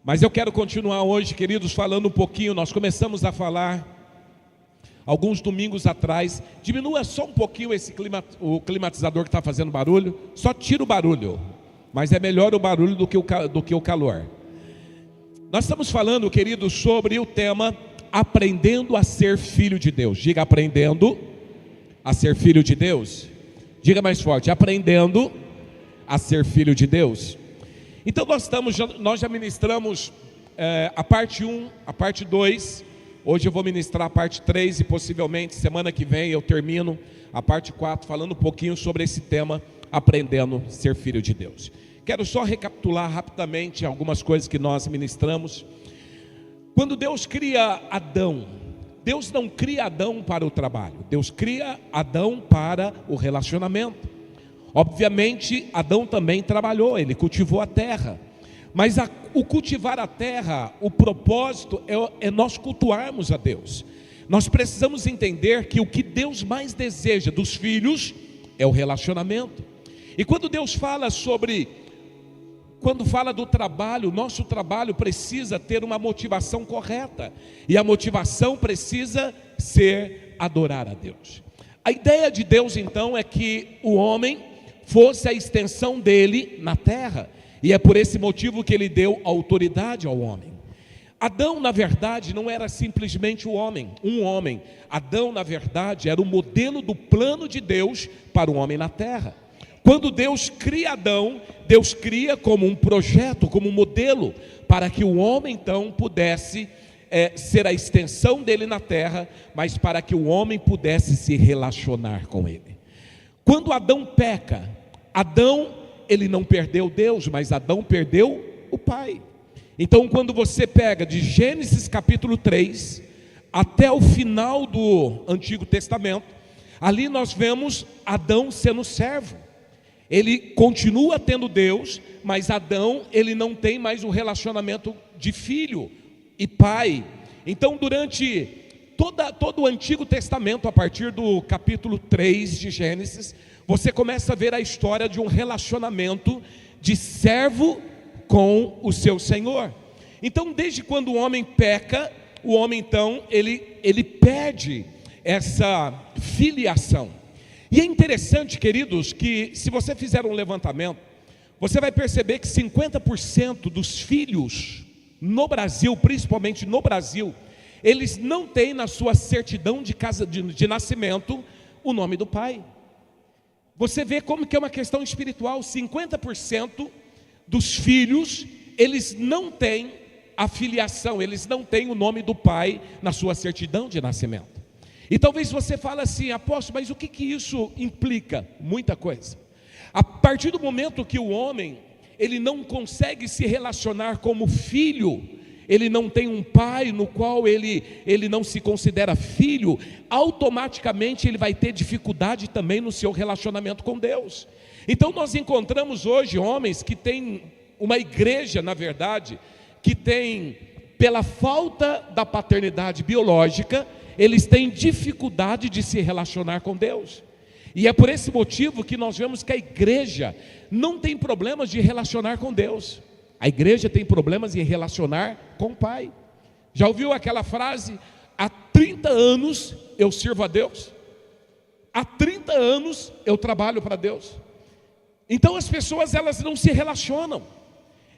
Mas eu quero continuar hoje, queridos, falando um pouquinho. Nós começamos a falar alguns domingos atrás. Diminua só um pouquinho o climatizador que está fazendo barulho. Só tira o barulho, mas é melhor o barulho do que o calor. Nós estamos falando, queridos, sobre o tema aprendendo a ser filho de Deus. Diga: aprendendo a ser filho de Deus. Diga mais forte: aprendendo a ser filho de Deus. Então nós já ministramos a parte 1, a parte 2. Hoje eu vou ministrar a parte 3 e possivelmente semana que vem eu termino a parte 4 falando um pouquinho sobre esse tema, aprendendo a ser filho de Deus. Quero só recapitular rapidamente algumas coisas que nós ministramos. Quando Deus cria Adão, Deus não cria Adão para o trabalho, Deus cria Adão para o relacionamento. Obviamente Adão também trabalhou, ele cultivou a terra, mas o cultivar a terra, o propósito é nós cultuarmos a Deus. Nós precisamos entender que o que Deus mais deseja dos filhos é o relacionamento. E quando Deus fala do trabalho, nosso trabalho precisa ter uma motivação correta, e a motivação precisa ser adorar a Deus. A ideia de Deus então é que o homem fosse a extensão dele na terra, e é por esse motivo que ele deu autoridade ao homem. Adão, na verdade, não era simplesmente um homem. Adão, na verdade, era o modelo do plano de Deus para o homem na terra. Quando Deus cria Adão, Deus cria como um projeto, como um modelo, para que o homem então pudesse ser a extensão dele na terra, mas para que o homem pudesse se relacionar com ele. Quando Adão peca, Adão, ele não perdeu Deus, mas Adão perdeu o Pai. Então quando você pega de Gênesis capítulo 3 até o final do Antigo Testamento, ali nós vemos Adão sendo servo. Ele continua tendo Deus, mas Adão, ele não tem mais o relacionamento de filho e pai. Então durante todo o Antigo Testamento, a partir do capítulo 3 de Gênesis, você começa a ver a história de um relacionamento de servo com o seu Senhor. Então desde quando o homem peca, o homem então, ele perde essa filiação. E é interessante, queridos, que se você fizer um levantamento, você vai perceber que 50% dos filhos no Brasil, principalmente no Brasil, eles não têm na sua certidão de nascimento o nome do pai. Você vê como que é uma questão espiritual. 50% dos filhos, eles não têm a filiação, eles não têm o nome do pai na sua certidão de nascimento. E talvez você fale assim: apóstolo, mas o que isso implica? Muita coisa. A partir do momento que o homem, ele não consegue se relacionar como filho, ele não tem um pai no qual ele não se considera filho, automaticamente ele vai ter dificuldade também no seu relacionamento com Deus. Então nós encontramos hoje homens que têm uma igreja, na verdade, que tem, pela falta da paternidade biológica, eles têm dificuldade de se relacionar com Deus. E é por esse motivo que nós vemos que a igreja não tem problemas de relacionar com Deus. A igreja tem problemas em relacionar com o Pai. Já ouviu aquela frase: há 30 anos eu sirvo a Deus, há 30 anos eu trabalho para Deus. Então as pessoas, elas não se relacionam,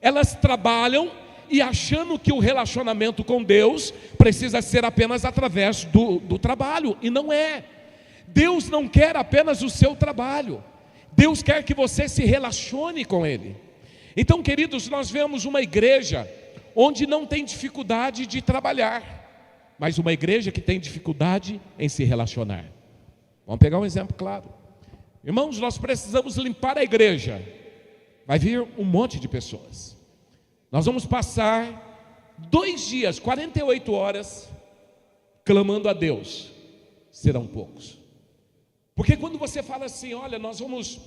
elas trabalham e achando que o relacionamento com Deus precisa ser apenas através do trabalho, e não é. Deus não quer apenas o seu trabalho, Deus quer que você se relacione com Ele. Então, queridos, nós vemos uma igreja onde não tem dificuldade de trabalhar, mas uma igreja que tem dificuldade em se relacionar. Vamos pegar um exemplo claro. Irmãos, nós precisamos limpar a igreja. Vai vir um monte de pessoas. Nós vamos passar 2 dias, 48 horas, clamando a Deus. Serão poucos. Porque quando você fala assim: olha, nós vamos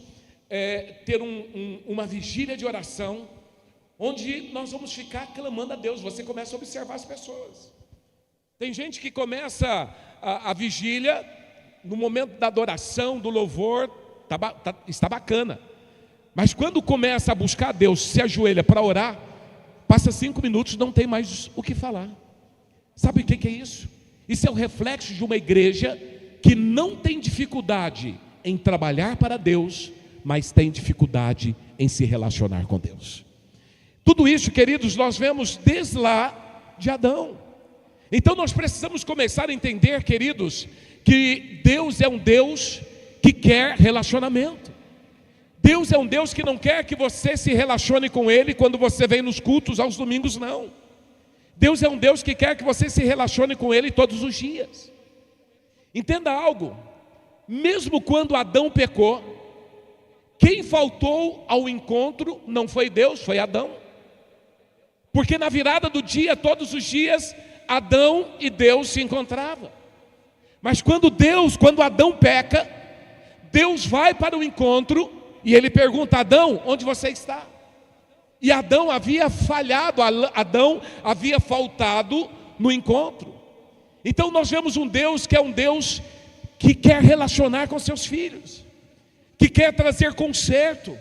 ter uma vigília de oração, onde nós vamos ficar clamando a Deus, você começa a observar as pessoas. Tem gente que começa a vigília, no momento da adoração, do louvor, está bacana. Mas quando começa a buscar a Deus, se ajoelha para orar, Passa 5 minutos, não tem mais o que falar. Sabe o que é isso? Isso é o reflexo de uma igreja que não tem dificuldade em trabalhar para Deus, mas tem dificuldade em se relacionar com Deus. Tudo isso, queridos, nós vemos desde lá de Adão. Então nós precisamos começar a entender, queridos, que Deus é um Deus que quer relacionamento. Deus é um Deus que não quer que você se relacione com Ele quando você vem nos cultos aos domingos, não. Deus é um Deus que quer que você se relacione com Ele todos os dias. Entenda algo, mesmo quando Adão pecou, quem faltou ao encontro não foi Deus, foi Adão. Porque na virada do dia, todos os dias, Adão e Deus se encontravam. Mas quando Adão peca, Deus vai para o encontro e ele pergunta: Adão, onde você está? E Adão havia falhado, Adão havia faltado no encontro. Então nós vemos um Deus que é um Deus que quer relacionar com seus filhos, que quer trazer conserto.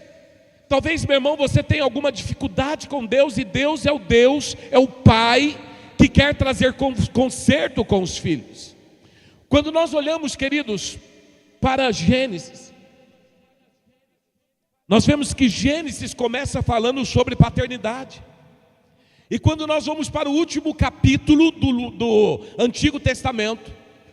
Talvez, meu irmão, você tenha alguma dificuldade com Deus, e Deus, é o Pai que quer trazer conserto com os filhos. Quando nós olhamos, queridos, para Gênesis, nós vemos que Gênesis começa falando sobre paternidade. E quando nós vamos para o último capítulo do Antigo Testamento,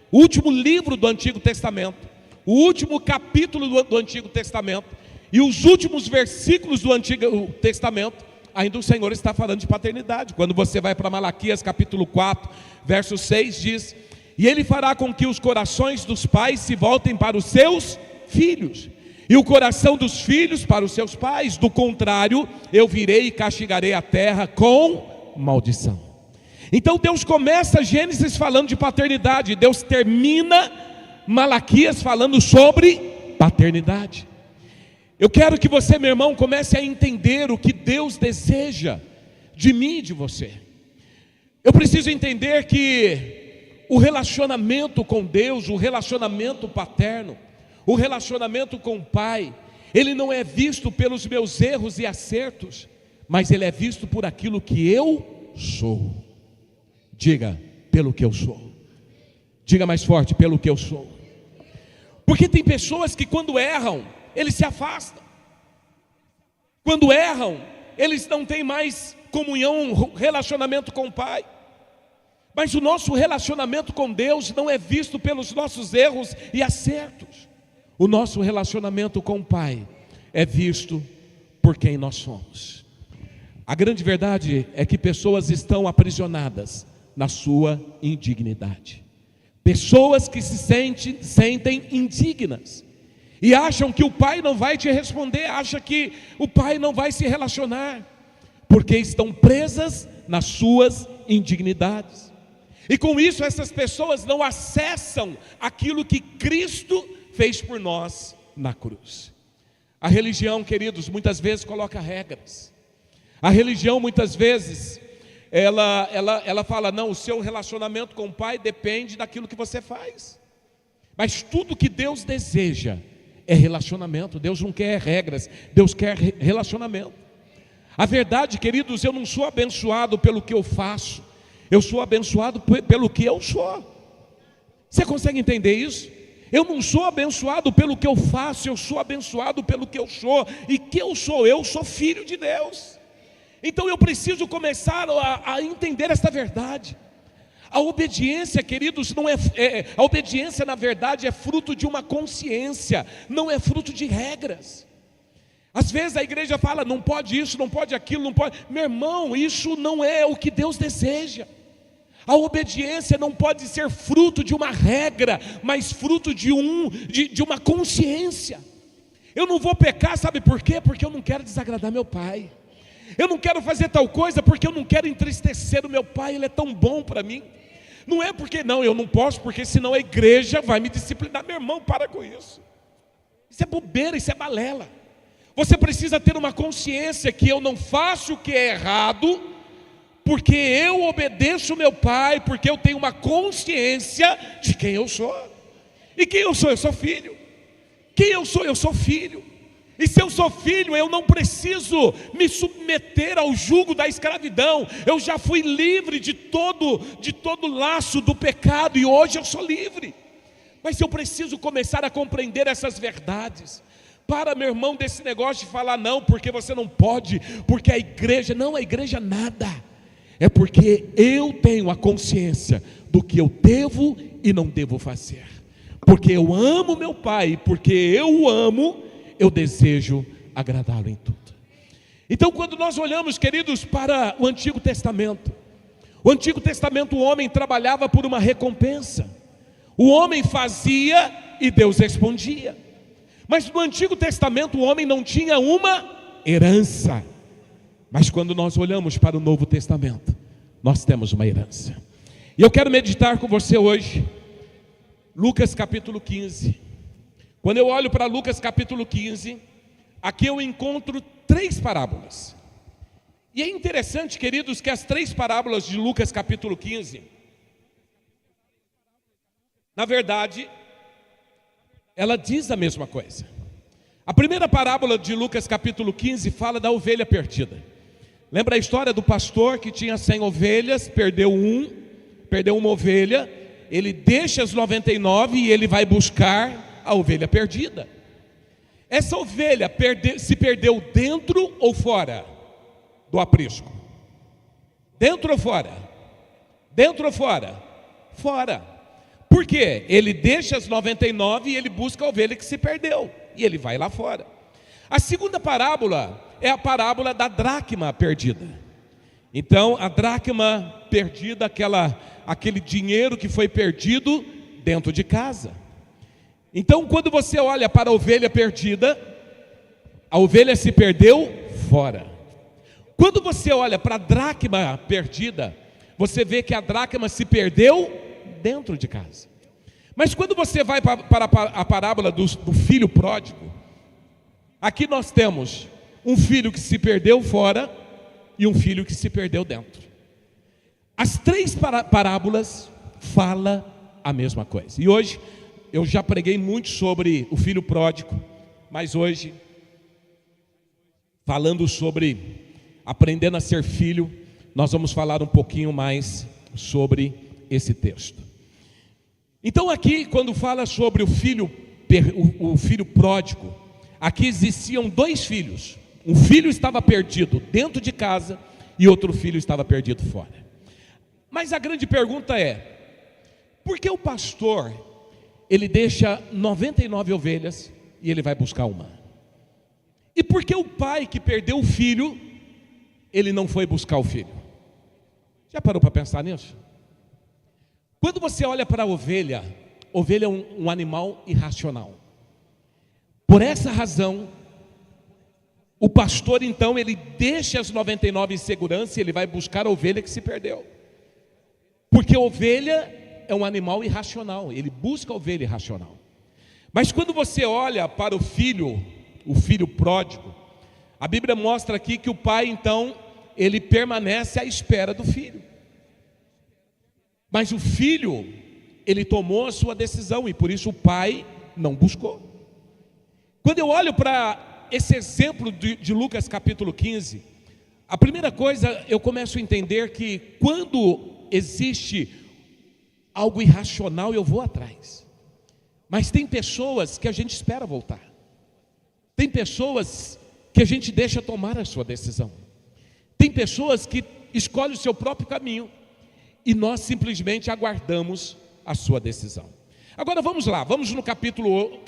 o último livro do Antigo Testamento, o último capítulo do Antigo Testamento, e os últimos versículos do Antigo Testamento, ainda o Senhor está falando de paternidade. Quando você vai para Malaquias capítulo 4, verso 6, diz: e Ele fará com que os corações dos pais se voltem para os seus filhos, e o coração dos filhos para os seus pais. Do contrário, eu virei e castigarei a terra com maldição. Então Deus começa Gênesis falando de paternidade, Deus termina Malaquias falando sobre paternidade. Eu quero que você, meu irmão, comece a entender o que Deus deseja de mim e de você. Eu preciso entender que o relacionamento com Deus, o relacionamento paterno, o relacionamento com o Pai, ele não é visto pelos meus erros e acertos, mas ele é visto por aquilo que eu sou. Diga: pelo que eu sou. Diga mais forte: pelo que eu sou. Porque tem pessoas que quando erram, eles se afastam. Quando erram, eles não têm mais comunhão, relacionamento com o Pai. Mas o nosso relacionamento com Deus não é visto pelos nossos erros e acertos. O nosso relacionamento com o Pai é visto por quem nós somos. A grande verdade é que pessoas estão aprisionadas na sua indignidade. Pessoas que se sentem indignas e acham que o Pai não vai te responder, acham que o Pai não vai se relacionar, porque estão presas nas suas indignidades. E com isso essas pessoas não acessam aquilo que Cristo fez por nós na cruz. A religião, queridos, muitas vezes coloca regras. A religião muitas vezes ela fala: não, o seu relacionamento com o Pai depende daquilo que você faz. Mas tudo que Deus deseja é relacionamento. Deus não quer regras, Deus quer relacionamento. A verdade, queridos, eu não sou abençoado pelo que eu faço, eu sou abençoado pelo que eu sou. Você consegue entender isso? Eu não sou abençoado pelo que eu faço, eu sou abençoado pelo que eu sou. E que eu sou? Eu sou filho de Deus. Então eu preciso começar a entender esta verdade. A obediência, queridos, a obediência na verdade é fruto de uma consciência, não é fruto de regras. Às vezes a igreja fala: não pode isso, não pode aquilo, não pode. Meu irmão, isso não é o que Deus deseja. A obediência não pode ser fruto de uma regra, mas fruto de uma consciência. Eu não vou pecar, sabe por quê? Porque eu não quero desagradar meu Pai. Eu não quero fazer tal coisa porque eu não quero entristecer o meu Pai, Ele é tão bom para mim. Não é porque não, eu não posso, porque senão a igreja vai me disciplinar. Meu irmão, para com isso. Isso é bobeira, isso é balela. Você precisa ter uma consciência que eu não faço o que é errado, porque eu obedeço meu Pai, porque eu tenho uma consciência de quem eu sou. E quem eu sou? Eu sou filho. Quem eu sou? Eu sou filho. E se eu sou filho, eu não preciso me submeter ao jugo da escravidão. Eu já fui livre de todo laço do pecado e hoje eu sou livre. Mas eu preciso começar a compreender essas verdades. Para, meu irmão, desse negócio de falar não, porque você não pode, porque a igreja, não, a igreja nada. É porque eu tenho a consciência do que eu devo e não devo fazer. Porque eu amo meu Pai, porque eu o amo, eu desejo agradá-lo em tudo. Então, quando nós olhamos, queridos, para o Antigo Testamento, o homem trabalhava por uma recompensa. O homem fazia e Deus respondia. Mas no Antigo Testamento o homem não tinha uma herança. Mas quando nós olhamos para o Novo Testamento, nós temos uma herança. E eu quero meditar com você hoje, Lucas capítulo 15. Quando eu olho para Lucas capítulo 15, aqui eu encontro 3 parábolas. E é interessante, queridos, que as 3 parábolas de Lucas capítulo 15, na verdade, ela diz a mesma coisa. A primeira parábola de Lucas capítulo 15 fala da ovelha perdida. Lembra a história do pastor que tinha 100 ovelhas, perdeu uma ovelha, ele deixa as 99 e ele vai buscar a ovelha perdida. Essa ovelha se perdeu dentro ou fora do aprisco? Dentro ou fora? Dentro ou fora? Fora. Por quê? Ele deixa as 99 e ele busca a ovelha que se perdeu. E ele vai lá fora. A segunda parábola é a parábola da dracma perdida. Então, a dracma perdida, aquele dinheiro que foi perdido dentro de casa. Então, quando você olha para a ovelha perdida, a ovelha se perdeu fora. Quando você olha para a dracma perdida, você vê que a dracma se perdeu dentro de casa. Mas quando você vai para a parábola do filho pródigo, aqui nós temos um filho que se perdeu fora e um filho que se perdeu dentro. As 3 parábolas falam a mesma coisa. E hoje eu já preguei muito sobre o filho pródigo, mas hoje, falando sobre aprendendo a ser filho, nós vamos falar um pouquinho mais sobre esse texto. Então aqui, quando fala sobre o filho pródigo, aqui existiam 2 filhos. Um filho estava perdido dentro de casa e outro filho estava perdido fora. Mas a grande pergunta é: por que o pastor, ele deixa 99 ovelhas e ele vai buscar uma? E por que o pai que perdeu o filho, ele não foi buscar o filho? Já parou para pensar nisso? Quando você olha para a ovelha é um animal irracional. Por essa razão, o pastor então, ele deixa as 99 em segurança e ele vai buscar a ovelha que se perdeu. Porque a ovelha é um animal irracional, ele busca a ovelha irracional. Mas quando você olha para o filho pródigo, a Bíblia mostra aqui que o pai então, ele permanece à espera do filho. Mas o filho, ele tomou a sua decisão e por isso o pai não buscou. Quando eu olho para esse exemplo de Lucas capítulo 15, a primeira coisa eu começo a entender que quando existe algo irracional eu vou atrás. Mas tem pessoas que a gente espera voltar. Tem pessoas que a gente deixa tomar a sua decisão. Tem pessoas que escolhem o seu próprio caminho e nós simplesmente aguardamos a sua decisão. Agora vamos lá, vamos no capítulo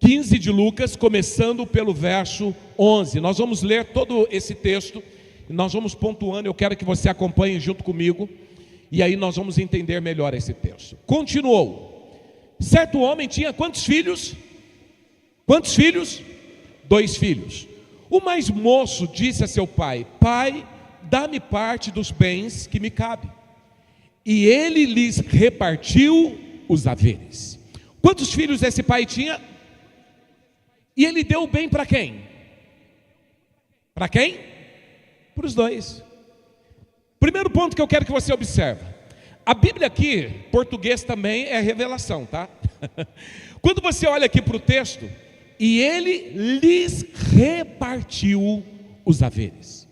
15 de Lucas, começando pelo verso 11. Nós vamos ler todo esse texto e nós vamos pontuando. Eu quero que você acompanhe junto comigo e aí nós vamos entender melhor esse texto. Continuou: certo homem tinha quantos filhos? Quantos filhos? 2 filhos. O mais moço disse a seu pai: pai, dá-me parte dos bens que me cabe. E ele lhes repartiu os haveres. Quantos filhos esse pai tinha? E ele deu o bem para quem? Para quem? Para os 2. Primeiro ponto que eu quero que você observe. A Bíblia aqui, português também é revelação, tá? Quando você olha aqui para o texto, e ele lhes repartiu os haveres.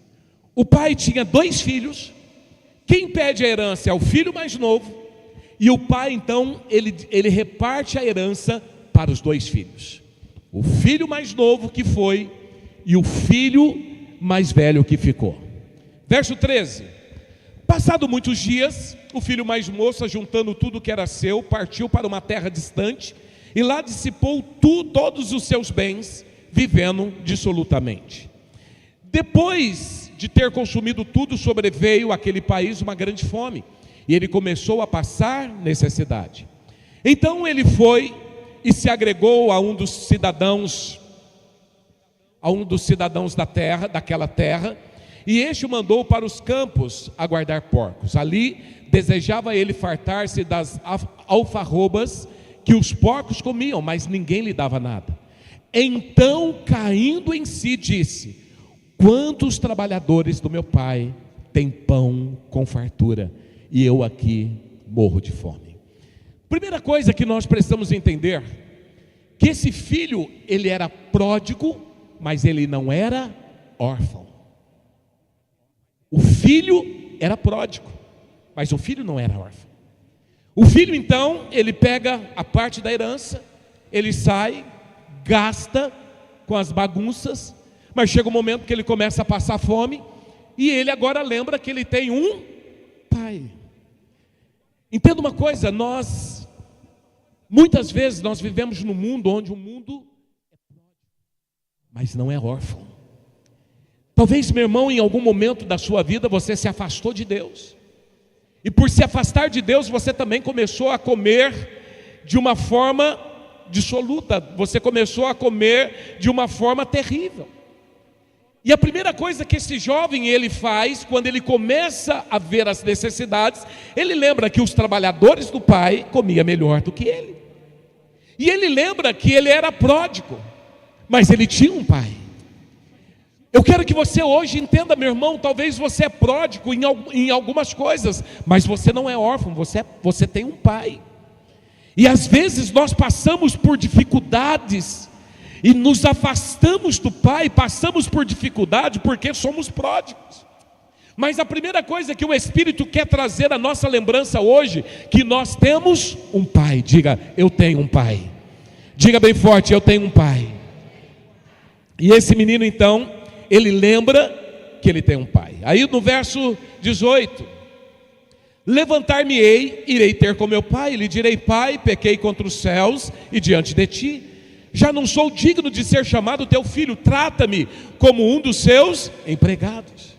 O pai tinha 2 filhos, quem pede a herança é o filho mais novo, e o pai então, ele reparte a herança para os 2 filhos. O filho mais novo que foi, e o filho mais velho que ficou. Verso 13: passado muitos dias, o filho mais moço, juntando tudo que era seu, partiu para uma terra distante, e lá dissipou todos os seus bens, vivendo dissolutamente. Depois de ter consumido tudo, sobreveio àquele país uma grande fome, e ele começou a passar necessidade. Então ele foi e se agregou a um dos cidadãos da terra, daquela terra, e este o mandou para os campos a guardar porcos. Ali desejava ele fartar-se das alfarrobas que os porcos comiam, mas ninguém lhe dava nada. Então, caindo em si, disse: quantos trabalhadores do meu pai têm pão com fartura, e eu aqui morro de fome. Primeira coisa que nós precisamos entender, que esse filho, ele era pródigo, mas ele não era órfão. O filho era pródigo, mas o filho não era órfão. O filho então, ele pega a parte da herança, ele sai, gasta com as bagunças, mas chega um momento que ele começa a passar fome, e ele agora lembra que ele tem um pai. Entenda uma coisa, muitas vezes nós vivemos num mundo onde o mundo é pródigo, mas não é órfão. Talvez, meu irmão, em algum momento da sua vida você se afastou de Deus, e por se afastar de Deus você também começou a comer de uma forma dissoluta, você começou a comer de uma forma terrível. E a primeira coisa que esse jovem ele faz, quando ele começa a ver as necessidades, ele lembra que os trabalhadores do pai comiam melhor do que ele. E ele lembra que ele era pródigo, mas ele tinha um pai. Eu quero que você hoje entenda, meu irmão, talvez você é pródigo em algumas coisas, mas você não é órfão, você tem um pai. E às vezes nós passamos por dificuldades, e nos afastamos do pai, passamos por dificuldade porque somos pródigos. Mas a primeira coisa que o Espírito quer trazer à nossa lembrança hoje, que nós temos um pai. Diga: eu tenho um pai. Diga bem forte: eu tenho um pai. E esse menino então, ele lembra que ele tem um pai. Aí no verso 18: levantar-me-ei, irei ter com meu pai, e lhe direi: pai, pequei contra os céus e diante de ti, já não sou digno de ser chamado teu filho, trata-me como um dos seus empregados.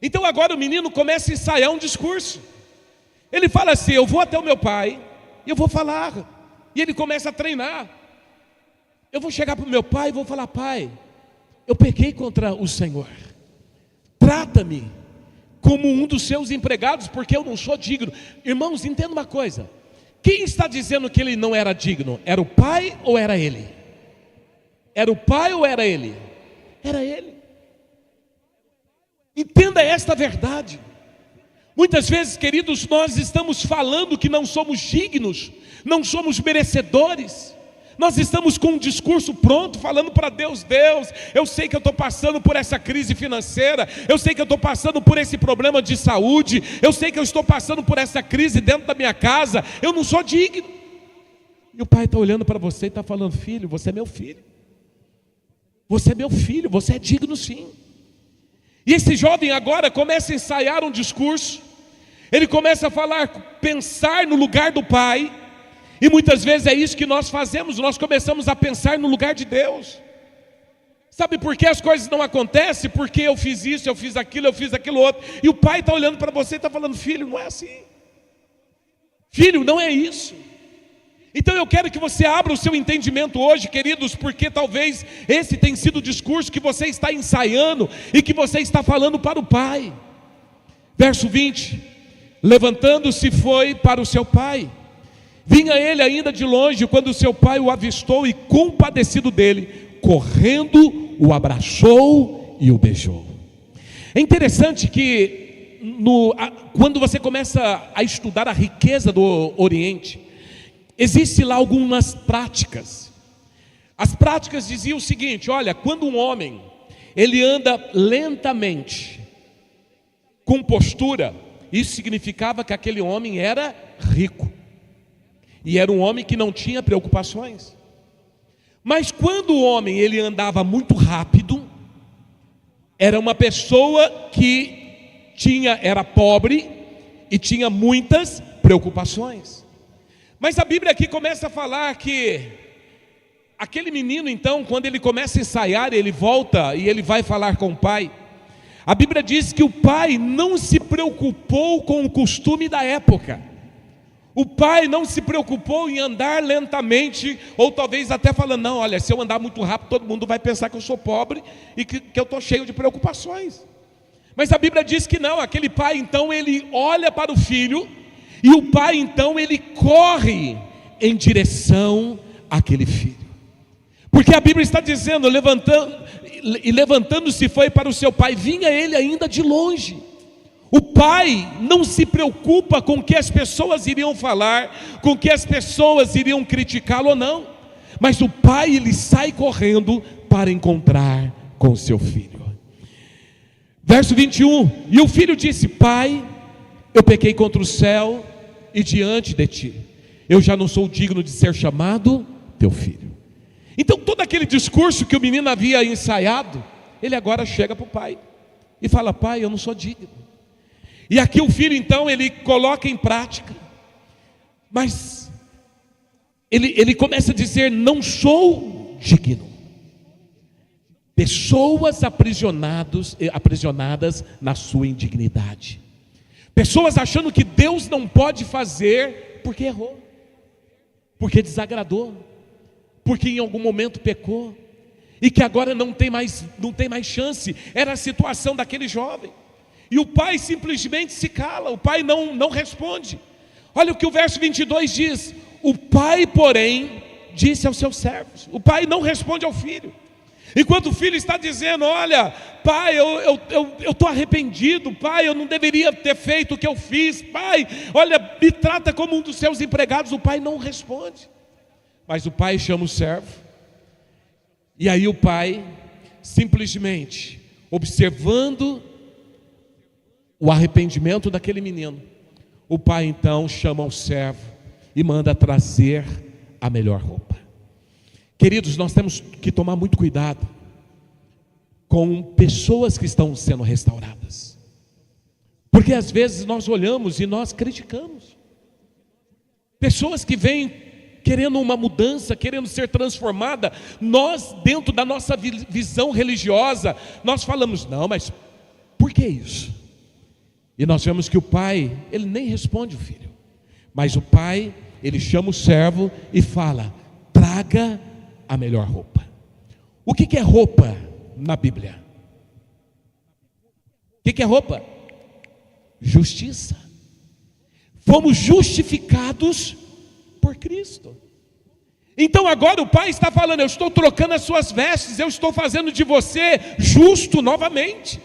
Então agora o menino começa a ensaiar um discurso. Ele fala assim: eu vou até o meu pai, e eu vou falar. E ele começa a treinar. Eu vou chegar para o meu pai e vou falar: pai, eu pequei contra o Senhor, trata-me como um dos seus empregados, porque eu não sou digno. Irmãos, entenda uma coisa: quem está dizendo que ele não era digno? Era o pai ou era ele? Era o pai ou era ele? Era ele. Entenda esta verdade. Muitas vezes, queridos, nós estamos falando que não somos dignos, não somos merecedores. Nós estamos com um discurso pronto, falando para Deus: Deus, eu sei que eu estou passando por essa crise financeira, eu sei que eu estou passando por esse problema de saúde, eu sei que eu estou passando por essa crise dentro da minha casa, eu não sou digno. E o pai está olhando para você e está falando: filho, você é meu filho, você é meu filho, você é digno sim. E esse jovem agora começa a ensaiar um discurso, ele começa a falar, pensar no lugar do pai. E muitas vezes é isso que nós fazemos, nós começamos a pensar no lugar de Deus. Sabe por que as coisas não acontecem? Porque eu fiz isso, eu fiz aquilo outro. E o pai está olhando para você e está falando: filho, não é assim. Filho, não é isso. Então eu quero que você abra o seu entendimento hoje, queridos, porque talvez esse tenha sido o discurso que você está ensaiando e que você está falando para o pai. Verso 20: levantando-se foi para o seu pai. Vinha ele ainda de longe, quando seu pai o avistou e, compadecido dele, correndo, o abraçou e o beijou. É interessante que quando você começa a estudar a riqueza do Oriente, existe lá algumas práticas. As práticas diziam o seguinte: olha, quando um homem ele anda lentamente, com postura, isso significava que aquele homem era rico, e era um homem que não tinha preocupações. Mas quando o homem ele andava muito rápido, era uma pessoa que era pobre e tinha muitas preocupações. Mas a Bíblia aqui começa a falar que aquele menino, então, quando ele começa a ensaiar, ele volta e ele vai falar com o pai. A Bíblia diz que o pai não se preocupou com o costume da época. O pai não se preocupou em andar lentamente, ou talvez até falando: não, olha, se eu andar muito rápido, todo mundo vai pensar que eu sou pobre e que eu estou cheio de preocupações. Mas a Bíblia diz que não. Aquele pai então ele olha para o filho, e o pai então ele corre em direção àquele filho, porque a Bíblia está dizendo: levantando-se foi para o seu pai. Vinha ele ainda de longe. O pai não se preocupa com o que as pessoas iriam falar, com o que as pessoas iriam criticá-lo ou não, mas o pai ele sai correndo para encontrar com o seu filho. Verso 21, e o filho disse: pai, eu pequei contra o céu e diante de ti, eu já não sou digno de ser chamado teu filho. Então todo aquele discurso que o menino havia ensaiado, ele agora chega para o pai e fala: pai, eu não sou digno. E aqui o filho então ele coloca em prática, mas ele começa a dizer: não sou digno. Pessoas aprisionadas na sua indignidade, pessoas achando que Deus não pode fazer porque errou, porque desagradou, porque em algum momento pecou, e que agora não tem mais chance. Era a situação daquele jovem. E o pai simplesmente se cala, o pai não responde. Olha o que o verso 22 diz: o pai, porém, disse aos seus servos. O pai não responde ao filho, enquanto o filho está dizendo: olha, pai, eu estou arrependido, pai, eu não deveria ter feito o que eu fiz, pai, olha, me trata como um dos seus empregados. O pai não responde, mas o pai chama o servo, e aí o pai, simplesmente observando o arrependimento daquele menino, o pai então chama o servo e manda trazer a melhor roupa. Queridos, nós temos que tomar muito cuidado com pessoas que estão sendo restauradas, porque às vezes nós olhamos e nós criticamos pessoas que vêm querendo uma mudança, querendo ser transformada. Nós, dentro da nossa visão religiosa, nós falamos: não, mas por que isso? E nós vemos que o pai, ele nem responde o filho, mas o pai, ele chama o servo e fala: traga a melhor roupa. O que é roupa na Bíblia? O que é roupa? Justiça. Fomos justificados por Cristo. Então agora o pai está falando: eu estou trocando as suas vestes, eu estou fazendo de você justo novamente.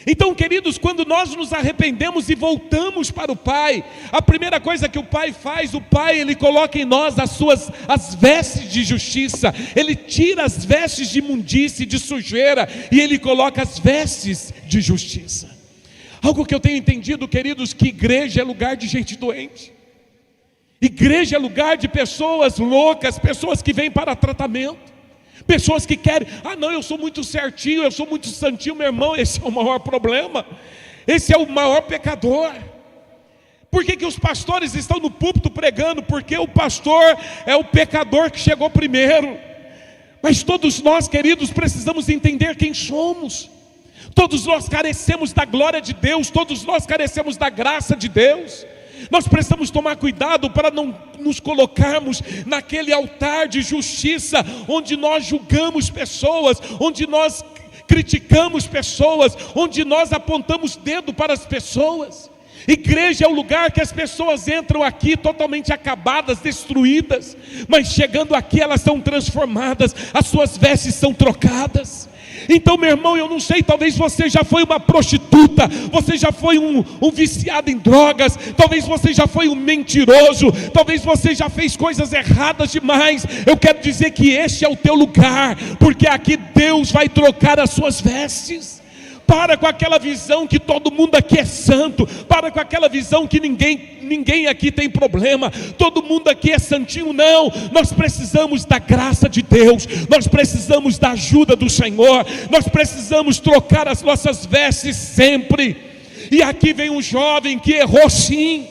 Então, queridos, quando nós nos arrependemos e voltamos para o pai, a primeira coisa que o pai faz, ele coloca em nós as vestes de justiça. Ele tira as vestes de imundície, de sujeira, e ele coloca as vestes de justiça. Algo que eu tenho entendido, queridos, que igreja é lugar de gente doente. Igreja é lugar de pessoas loucas, pessoas que vêm para tratamento, pessoas que querem: ah não, eu sou muito certinho, eu sou muito santinho. Meu irmão, esse é o maior problema, esse é o maior pecador. Por que os pastores estão no púlpito pregando? Porque o pastor é o pecador que chegou primeiro. Mas todos nós, queridos, precisamos entender quem somos. Todos nós carecemos da glória de Deus, todos nós carecemos da graça de Deus. Nós precisamos tomar cuidado para não nos colocarmos naquele altar de justiça, onde nós julgamos pessoas, onde nós criticamos pessoas, onde nós apontamos dedo para as pessoas. Igreja é o lugar que as pessoas entram aqui totalmente acabadas, destruídas, mas chegando aqui elas são transformadas, as suas vestes são trocadas. Então, meu irmão, eu não sei, talvez você já foi uma prostituta, você já foi um viciado em drogas, talvez você já foi um mentiroso, talvez você já fez coisas erradas demais. Eu quero dizer que este é o teu lugar, porque aqui Deus vai trocar as suas vestes. Para com aquela visão que todo mundo aqui é santo, para com aquela visão que ninguém aqui tem problema, todo mundo aqui é santinho. Não, nós precisamos da graça de Deus, nós precisamos da ajuda do Senhor, nós precisamos trocar as nossas vestes sempre. E aqui vem um jovem que errou sim,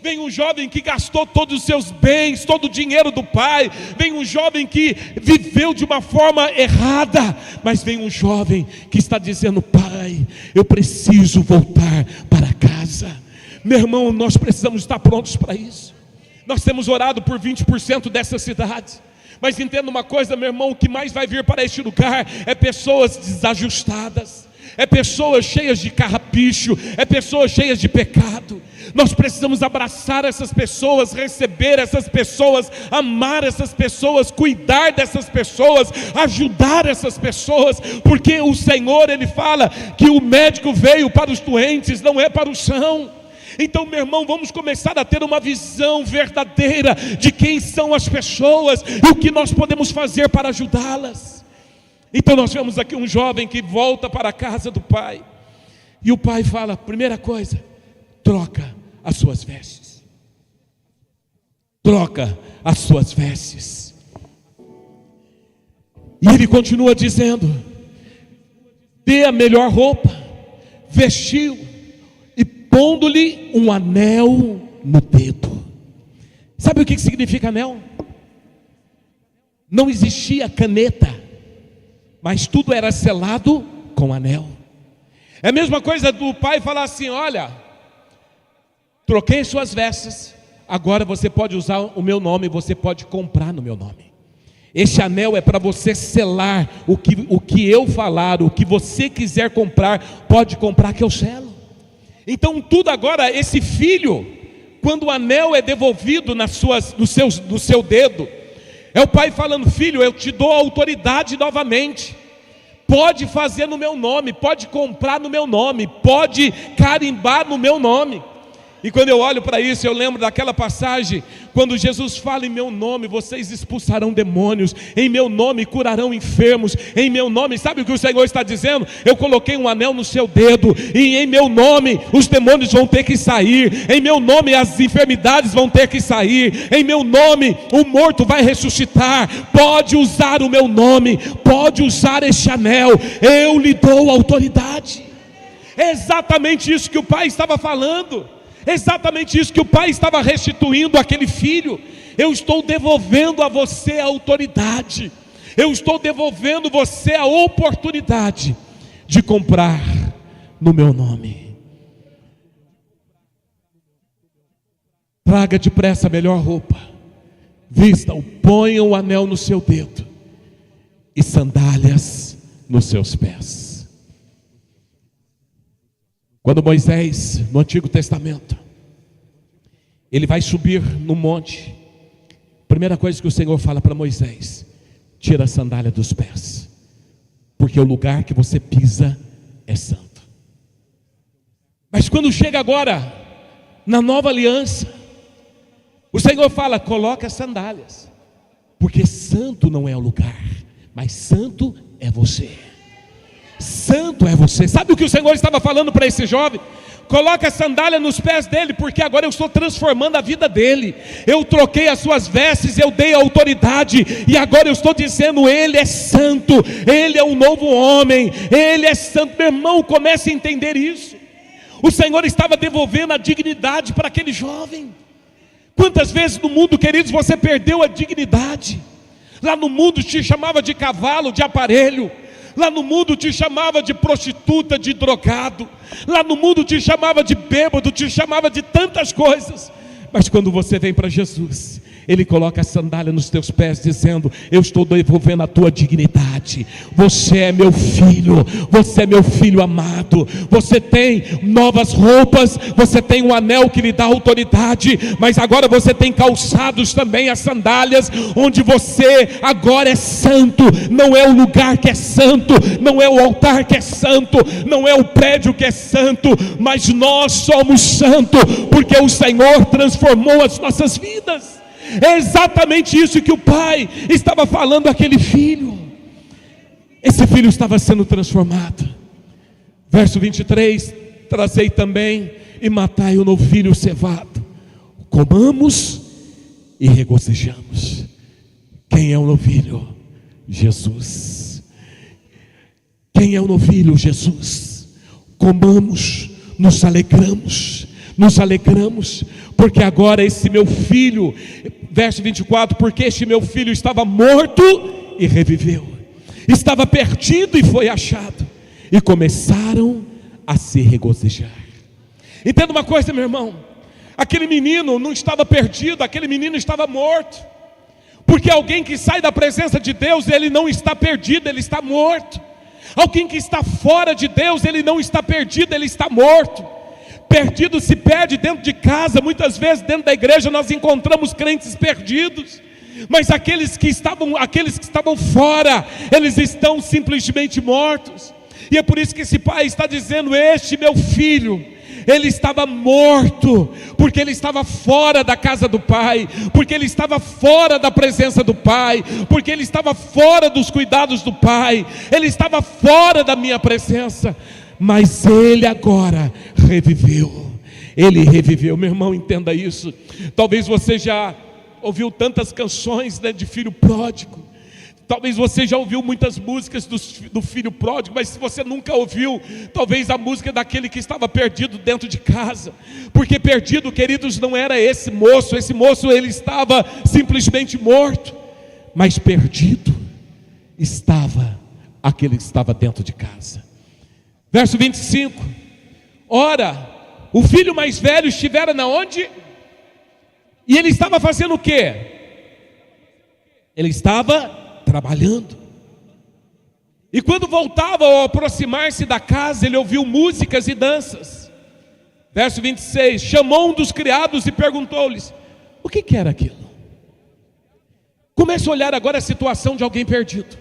vem um jovem que gastou todos os seus bens, todo o dinheiro do pai, vem um jovem que viveu de uma forma errada, mas vem um jovem que está dizendo: pai, eu preciso voltar para casa. Meu irmão, nós precisamos estar prontos para isso. Nós temos orado por 20% dessa cidade, mas entenda uma coisa, meu irmão, o que mais vai vir para este lugar é pessoas desajustadas, é pessoas cheias de carrapicho, é pessoas cheias de pecado. Nós precisamos abraçar essas pessoas, receber essas pessoas, amar essas pessoas, cuidar dessas pessoas, ajudar essas pessoas, porque o Senhor, Ele fala que o médico veio para os doentes, não é para os sãos. Então, meu irmão, vamos começar a ter uma visão verdadeira de quem são as pessoas e o que nós podemos fazer para ajudá-las. Então nós vemos aqui um jovem que volta para a casa do pai, e o pai fala: primeira coisa, troca as suas vestes. Troca as suas vestes. E ele continua dizendo: dê a melhor roupa, vestiu, e pondo-lhe um anel no dedo. Sabe o que significa anel? Não existia caneta, mas tudo era selado com anel. É a mesma coisa do pai falar assim: olha, troquei suas vestes, agora você pode usar o meu nome, você pode comprar no meu nome. Este anel é para você selar o que eu falar, o que você quiser comprar, pode comprar que eu selo. Então tudo agora, esse filho, quando o anel é devolvido no seu dedo, é o pai falando: filho, eu te dou autoridade novamente, pode fazer no meu nome, pode comprar no meu nome, pode carimbar no meu nome. E quando eu olho para isso, eu lembro daquela passagem, quando Jesus fala: em meu nome vocês expulsarão demônios, em meu nome curarão enfermos, em meu nome. Sabe o que o Senhor está dizendo? Eu coloquei um anel no seu dedo, e em meu nome os demônios vão ter que sair, em meu nome as enfermidades vão ter que sair, em meu nome o morto vai ressuscitar. Pode usar o meu nome, pode usar este anel, eu lhe dou autoridade. É exatamente isso que o pai estava falando, exatamente isso que o pai estava restituindo àquele filho. Eu estou devolvendo a você a autoridade, eu estou devolvendo você a oportunidade de comprar no meu nome. Traga depressa a melhor roupa, vista-o, ponha o anel no seu dedo e sandálias nos seus pés. Quando Moisés, no Antigo Testamento, ele vai subir no monte, a primeira coisa que o Senhor fala para Moisés: tira a sandália dos pés, porque o lugar que você pisa é santo. Mas quando chega agora na nova aliança, o Senhor fala: coloca as sandálias, porque santo não é o lugar, mas santo é você. Santo é você. Sabe o que o Senhor estava falando para esse jovem? Coloca a sandália nos pés dele, porque agora eu estou transformando a vida dele. Eu troquei as suas vestes, eu dei a autoridade, e agora eu estou dizendo: ele é santo, ele é um novo homem, ele é santo. Meu irmão, comece a entender isso. O Senhor estava devolvendo a dignidade para aquele jovem. Quantas vezes no mundo, queridos, você perdeu a dignidade? Lá no mundo te chamava de cavalo, de aparelho. Lá no mundo te chamava de prostituta, de drogado. Lá no mundo te chamava de bêbado, te chamava de tantas coisas. Mas quando você vem para Jesus, Ele coloca a sandália nos teus pés, dizendo: eu estou devolvendo a tua dignidade. Você é meu filho, você é meu filho amado. Você tem novas roupas, você tem um anel que lhe dá autoridade, mas agora você tem calçados também, as sandálias, onde você agora é santo. Não é o lugar que é santo, não é o altar que é santo, não é o prédio que é santo, mas nós somos santos, porque o Senhor transformou as nossas vidas. É exatamente isso que o pai estava falando àquele filho. Esse filho estava sendo transformado. Verso 23: trazei também e matai o novilho cevado, comamos e regozijamos. Quem é o novilho? Jesus. Quem é o novilho? Jesus. Comamos, nos alegramos, porque agora esse meu filho, verso 24, porque este meu filho estava morto e reviveu, estava perdido e foi achado, e começaram a se regozijar. Entenda uma coisa, meu irmão, aquele menino não estava perdido, aquele menino estava morto, porque alguém que sai da presença de Deus, ele não está perdido, ele está morto. Alguém que está fora de Deus, ele não está perdido, ele está morto. Perdido se perde dentro de casa. Muitas vezes dentro da igreja nós encontramos crentes perdidos, mas aqueles que estavam fora, eles estão simplesmente mortos. E é por isso que esse pai está dizendo: este meu filho, ele estava morto, porque ele estava fora da casa do pai, porque ele estava fora da presença do pai, porque ele estava fora dos cuidados do pai, ele estava fora da minha presença. Mas ele agora reviveu. Ele reviveu. Meu irmão, entenda isso. Talvez você já ouviu tantas canções, né, de filho pródigo. Talvez você já ouviu muitas músicas do filho pródigo, mas se você nunca ouviu, talvez a música daquele que estava perdido dentro de casa. Porque perdido, queridos, não era esse moço ele estava simplesmente morto, mas perdido estava aquele que estava dentro de casa. Verso 25: ora, o filho mais velho estivera na onde? E ele estava fazendo o quê? Ele estava trabalhando. E quando voltava, ao aproximar-se da casa, ele ouviu músicas e danças. Verso 26: chamou um dos criados e perguntou-lhes: o que era aquilo? Comece a olhar agora a situação de alguém perdido.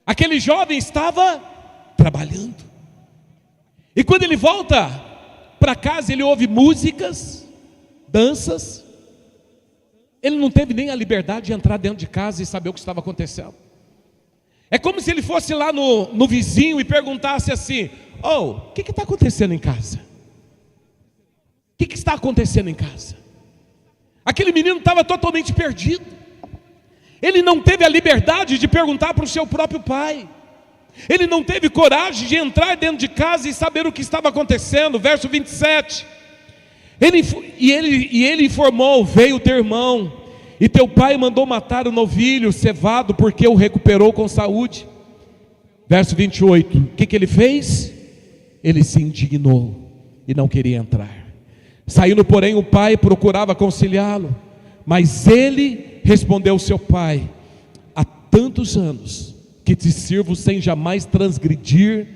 Aquele jovem estava trabalhando, e quando ele volta para casa, ele ouve músicas, danças. Ele não teve nem a liberdade de entrar dentro de casa e saber o que estava acontecendo. É como se ele fosse lá no vizinho e perguntasse assim: o que está acontecendo em casa? O que está acontecendo em casa? Aquele menino estava totalmente perdido. Ele não teve a liberdade de perguntar para o seu próprio pai. Ele não teve coragem de entrar dentro de casa e saber o que estava acontecendo. Verso 27: ele informou: veio teu irmão, e teu pai mandou matar o novilho cevado, porque o recuperou com saúde. Verso 28, o que ele fez? Ele se indignou e não queria entrar. Saindo, porém, o pai procurava conciliá-lo, mas ele respondeu ao seu pai: há tantos anos que te sirvo sem jamais transgredir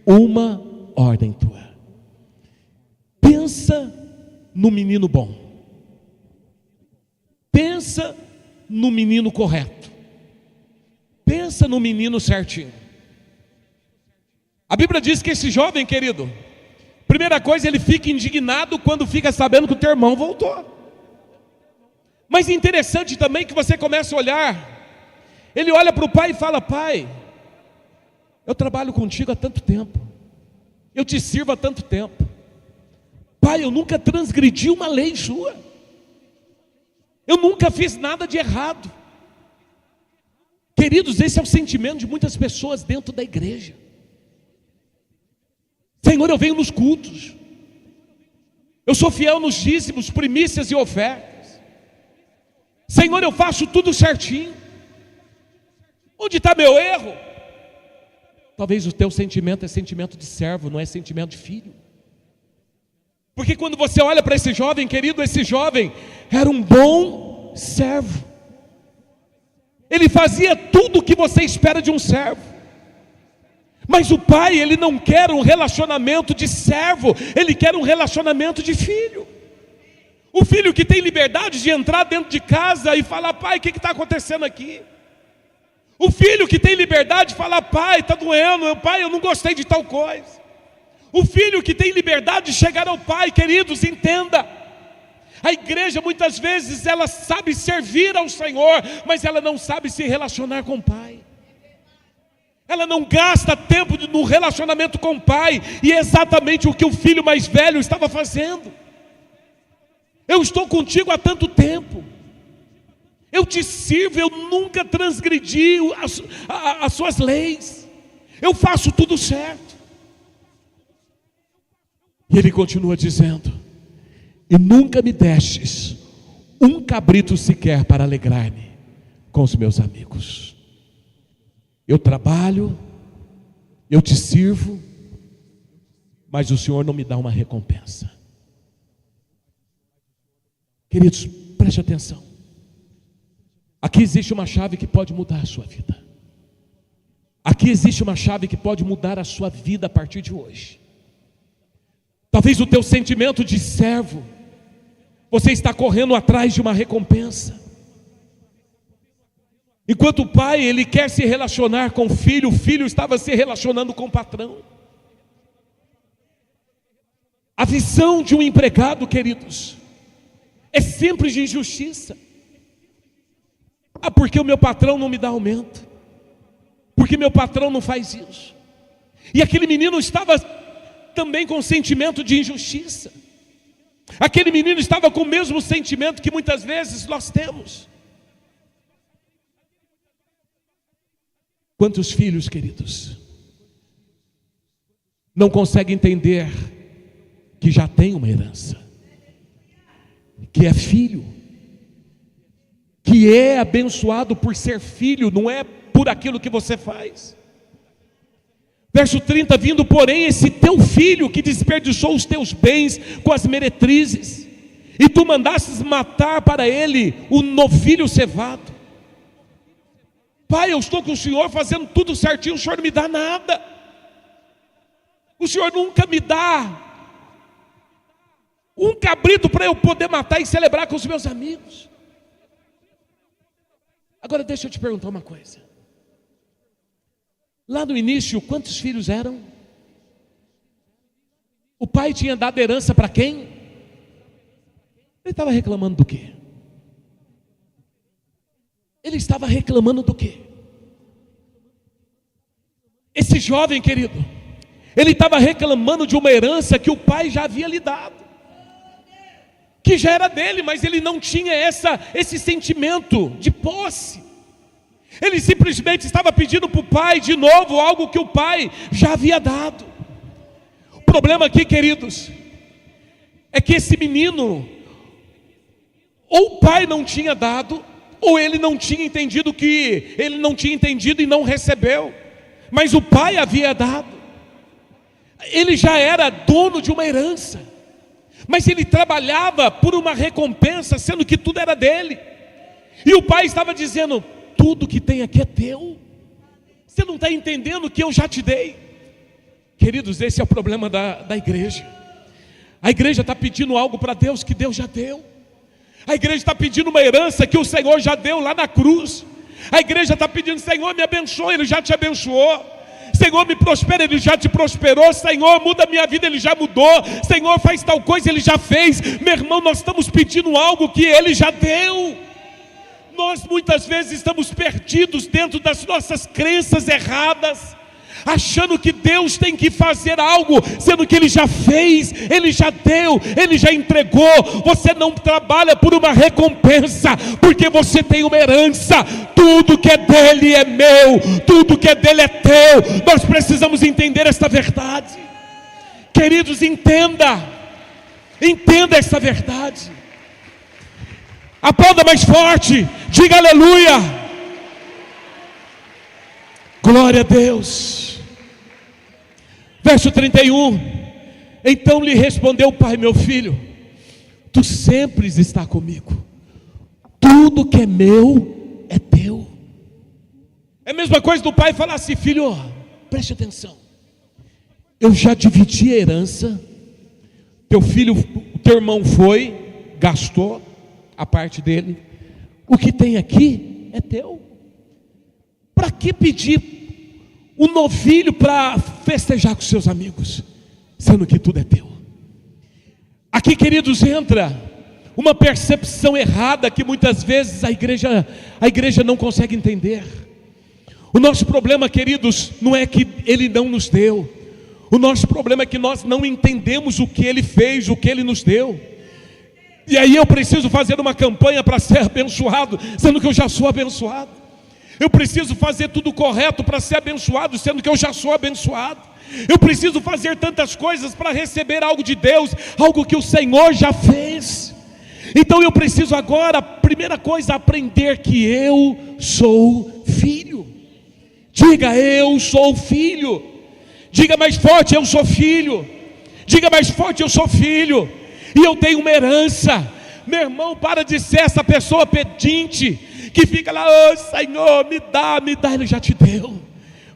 uma ordem tua. Pensa no menino bom, pensa no menino correto, pensa no menino certinho. A Bíblia diz que esse jovem, querido, primeira coisa, ele fica indignado quando fica sabendo que o teu irmão voltou. Mas é interessante também que você começa a olhar. Ele olha para o pai e fala: pai, eu trabalho contigo há tanto tempo, eu te sirvo há tanto tempo, pai, eu nunca transgredi uma lei sua, eu nunca fiz nada de errado. Queridos, esse é o sentimento de muitas pessoas dentro da igreja. Senhor, eu venho nos cultos, eu sou fiel nos dízimos, primícias e ofertas. Senhor, eu faço tudo certinho. Onde está meu erro? Talvez o teu sentimento é sentimento de servo, não é sentimento de filho. Porque quando você olha para esse jovem, querido, esse jovem era um bom servo. Ele fazia tudo o que você espera de um servo. Mas o pai, ele não quer um relacionamento de servo, ele quer um relacionamento de filho. O filho que tem liberdade de entrar dentro de casa e falar: pai, o que está acontecendo aqui? O filho que tem liberdade de falar: pai, está doendo, pai, eu não gostei de tal coisa. O filho que tem liberdade de chegar ao pai. Queridos, entenda, a igreja muitas vezes ela sabe servir ao Senhor, mas ela não sabe se relacionar com o pai. Ela não gasta tempo no relacionamento com o pai, e é exatamente o que o filho mais velho estava fazendo. Eu estou contigo há tanto tempo, eu te sirvo, eu nunca transgredi as suas leis, eu faço tudo certo. E ele continua dizendo: e nunca me destes um cabrito sequer para alegrar-me com os meus amigos. Eu trabalho, eu te sirvo, mas o Senhor não me dá uma recompensa. Queridos, preste atenção. Aqui existe uma chave que pode mudar a sua vida. Aqui existe uma chave que pode mudar a sua vida a partir de hoje. Talvez o teu sentimento de servo, você está correndo atrás de uma recompensa. Enquanto o pai, ele quer se relacionar com o filho estava se relacionando com o patrão. A visão de um empregado, queridos, é sempre de injustiça. Ah, porque o meu patrão não me dá aumento, porque meu patrão não faz isso. E aquele menino estava também com sentimento de injustiça. Aquele menino estava com o mesmo sentimento que muitas vezes nós temos. Quantos filhos, queridos, não conseguem entender que já tem uma herança, que é filho, que é abençoado por ser filho, não é por aquilo que você faz. Verso 30, vindo porém esse teu filho que desperdiçou os teus bens com as meretrizes, e tu mandastes matar para ele o novilho cevado. Pai, eu estou com o Senhor fazendo tudo certinho, o Senhor não me dá nada. O Senhor nunca me dá um cabrito para eu poder matar e celebrar com os meus amigos. Agora deixa eu te perguntar uma coisa. Lá no início, quantos filhos eram? O pai tinha dado herança para quem? Ele estava reclamando do quê? Ele estava reclamando do quê? Esse jovem, querido, ele estava reclamando de uma herança que o pai já havia lhe dado, que já era dele, mas ele não tinha esse sentimento de posse. Ele simplesmente estava pedindo para o pai de novo algo que o pai já havia dado. O problema aqui, queridos, é que esse menino, ou o pai não tinha dado, ou ele não tinha entendido e não recebeu, mas o pai havia dado. Ele já era dono de uma herança, mas ele trabalhava por uma recompensa, sendo que tudo era dele. E o pai estava dizendo: tudo que tem aqui é teu, você não está entendendo que eu já te dei. Queridos, esse é o problema da igreja. A igreja está pedindo algo para Deus que Deus já deu. A igreja está pedindo uma herança que o Senhor já deu lá na cruz. A igreja está pedindo: Senhor, me abençoa, Ele já te abençoou. Senhor, me prospera, Ele já te prosperou. Senhor, muda a minha vida, Ele já mudou. Senhor, faz tal coisa, Ele já fez. Meu irmão, nós estamos pedindo algo que Ele já deu. Nós muitas vezes estamos perdidos dentro das nossas crenças erradas, achando que Deus tem que fazer algo, sendo que Ele já fez, Ele já deu, Ele já entregou. Você não trabalha por uma recompensa, porque você tem uma herança. Tudo que é dele é meu, tudo que é dele é teu. Nós precisamos entender esta verdade. Queridos, entenda esta verdade. Aplauda mais forte, diga aleluia. Glória a Deus. Verso 31. Então lhe respondeu o pai: meu filho, tu sempre está comigo, tudo que é meu é teu. É a mesma coisa do pai falar assim: filho, preste atenção, eu já dividi a herança, teu filho, teu irmão foi, gastou a parte dele, o que tem aqui é teu. Para que pedir um novilho para festejar com seus amigos, sendo que tudo é teu? Aqui, queridos, entra uma percepção errada que muitas vezes a igreja não consegue entender. O nosso problema, queridos, não é que Ele não nos deu. O nosso problema é que nós não entendemos o que Ele fez, o que Ele nos deu. E aí eu preciso fazer uma campanha para ser abençoado, sendo que eu já sou abençoado. Eu preciso fazer tudo correto para ser abençoado, sendo que eu já sou abençoado. Eu preciso fazer tantas coisas para receber algo de Deus, algo que o Senhor já fez. Então eu preciso agora, primeira coisa, aprender que eu sou filho. Diga: eu sou filho. Diga mais forte: eu sou filho. Diga mais forte: eu sou filho. E eu tenho uma herança. Meu irmão, para de ser essa pessoa pedinte, que fica lá: oh Senhor, me dá, Ele já te deu.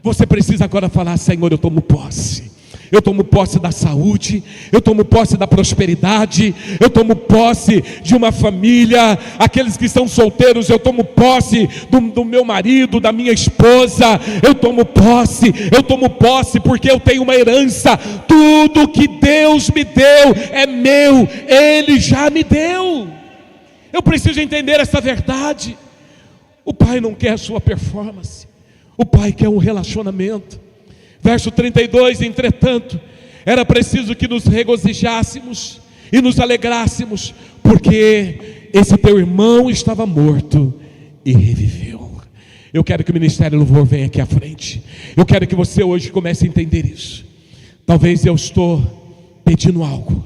Você precisa agora falar: Senhor, eu tomo posse. Eu tomo posse da saúde, eu tomo posse da prosperidade, eu tomo posse de uma família. Aqueles que são solteiros, eu tomo posse do meu marido, da minha esposa. Eu tomo posse porque eu tenho uma herança. Tudo que Deus me deu é meu, Ele já me deu. Eu preciso entender essa verdade. O Pai não quer a sua performance, o Pai quer um relacionamento. Verso 32, entretanto, era preciso que nos regozijássemos e nos alegrássemos, porque esse teu irmão estava morto e reviveu. Eu quero que o Ministério Louvor venha aqui à frente. Eu quero que você hoje comece a entender isso. Talvez eu estou pedindo algo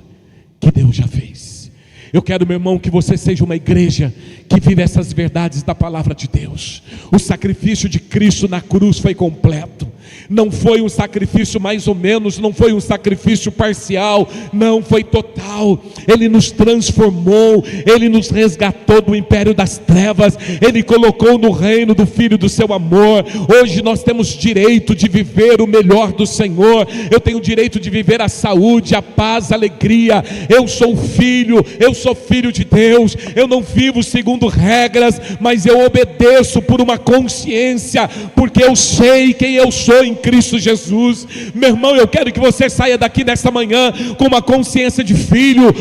que Deus já fez. Eu quero, meu irmão, que você seja uma igreja que vive essas verdades da palavra de Deus. O sacrifício de Cristo na cruz foi completo. Não foi um sacrifício mais ou menos, não foi um sacrifício parcial, não, foi total. Ele nos transformou, Ele nos resgatou do império das trevas, Ele colocou no reino do Filho do seu amor. Hoje nós temos direito de viver o melhor do Senhor. Eu tenho direito de viver a saúde, a paz, a alegria. Eu sou filho de Deus. Eu não vivo segundo regras, mas eu obedeço por uma consciência, porque eu sei quem eu sou em Cristo Jesus. Meu irmão, eu quero que você saia daqui nessa manhã com uma consciência de filho,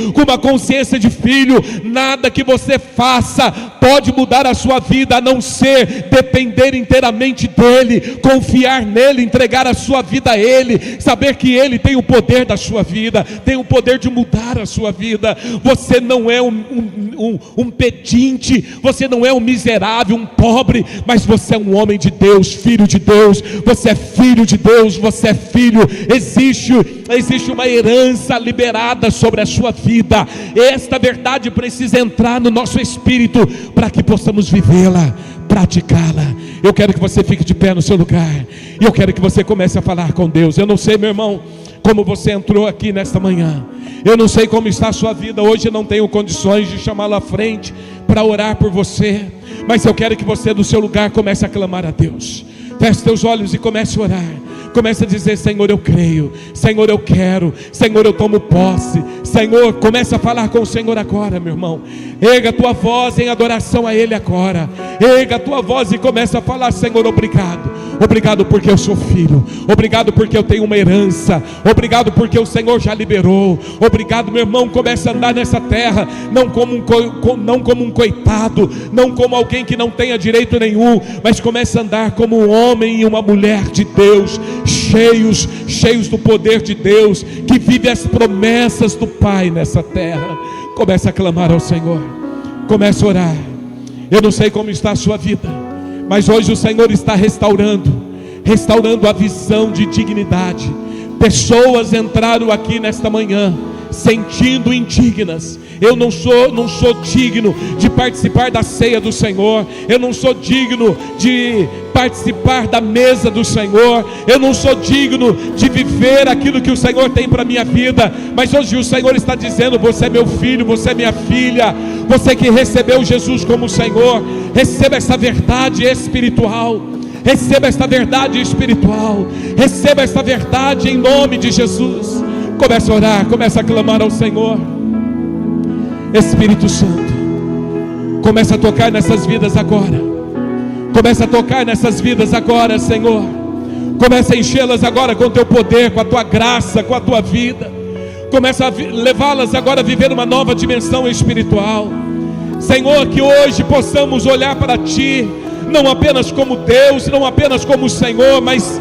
nada que você faça pode mudar a sua vida, a não ser depender inteiramente dEle, confiar nele, entregar a sua vida a Ele, saber que Ele tem o poder da sua vida, tem o poder de mudar a sua vida. Você não é um pedinte, você não é um miserável, um pobre, mas você é um homem de Deus, filho de Deus. Você é filho de Deus, você é filho. Existe uma herança liberada sobre a sua vida. Esta verdade precisa entrar no nosso espírito para que possamos vivê-la, praticá-la. Eu quero que você fique de pé no seu lugar e eu quero que você comece a falar com Deus. Eu não sei, meu irmão, como você entrou aqui nesta manhã. Eu não sei como está a sua vida. Hoje eu não tenho condições de chamá-lo à frente para orar por você, mas eu quero que você do seu lugar comece a clamar a Deus. Feche teus olhos e comece a orar. Comece a dizer: Senhor, eu creio. Senhor, eu quero. Senhor, eu tomo posse. Senhor, comece a falar com o Senhor agora, meu irmão. Erga a tua voz em adoração a Ele agora. Erga a tua voz e comece a falar: Senhor, obrigado. Obrigado porque eu sou filho. Obrigado porque eu tenho uma herança. Obrigado porque o Senhor já liberou. Obrigado, meu irmão. Comece a andar nessa terra não como um coitado, não como alguém que não tenha direito nenhum, mas comece a andar como um homem e uma mulher de Deus, cheios do poder de Deus, que vive as promessas do Pai nessa terra. Comece a clamar ao Senhor, comece a orar. Eu não sei como está a sua vida, mas hoje o Senhor está restaurando a visão de dignidade. Pessoas entraram aqui nesta manhã sentindo indignas. Eu não sou digno de participar da ceia do Senhor. Eu não sou digno de participar da mesa do Senhor. Eu não sou digno de viver aquilo que o Senhor tem para a minha vida. Mas hoje o Senhor está dizendo: você é meu filho, você é minha filha. Você que recebeu Jesus como Senhor, receba essa verdade espiritual. Receba esta verdade espiritual. Receba esta verdade em nome de Jesus. Comece a orar, comece a clamar ao Senhor. Espírito Santo, comece a tocar nessas vidas agora. Comece a tocar nessas vidas agora, Senhor. Comece a enchê-las agora com o teu poder, com a tua graça, com a tua vida. Comece a levá-las agora a viver uma nova dimensão espiritual. Senhor, que hoje possamos olhar para Ti, não apenas como Deus, não apenas como Senhor, mas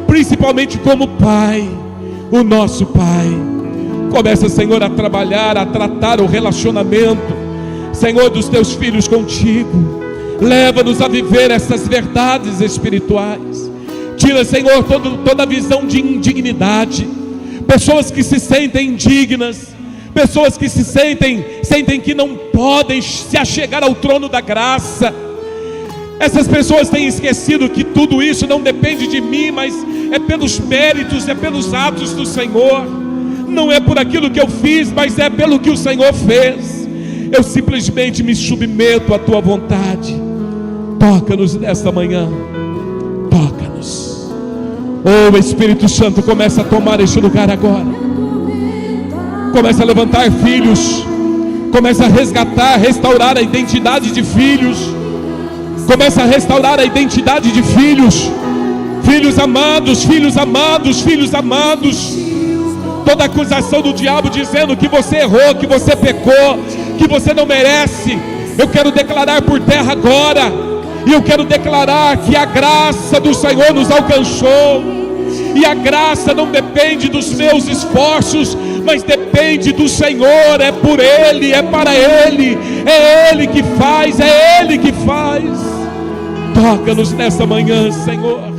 principalmente como Pai, o nosso Pai. Começa, Senhor, a trabalhar, a tratar o relacionamento, Senhor, dos Teus filhos contigo. Leva-nos a viver essas verdades espirituais. Tira, Senhor, toda a visão de indignidade. Pessoas que se sentem indignas, pessoas que sentem que não podem se achegar ao trono da graça. Essas pessoas têm esquecido que tudo isso não depende de mim, mas é pelos méritos, é pelos atos do Senhor. Não é por aquilo que eu fiz, mas é pelo que o Senhor fez. Eu simplesmente me submeto à Tua vontade. Toca-nos nesta manhã. Toca-nos. Oh, Espírito Santo, começa a tomar este lugar agora. Começa a levantar filhos. Começa a resgatar, restaurar a identidade de filhos. Começa a restaurar a identidade de filhos. Filhos amados, filhos amados, filhos amados. Toda acusação do diabo dizendo que você errou, que você pecou, que você não merece, eu quero declarar por terra agora. E eu quero declarar que a graça do Senhor nos alcançou. E a graça não depende dos meus esforços, mas depende do Senhor. É por Ele, é para Ele. É Ele que faz, é Ele que faz. Toca-nos nessa manhã, Senhor.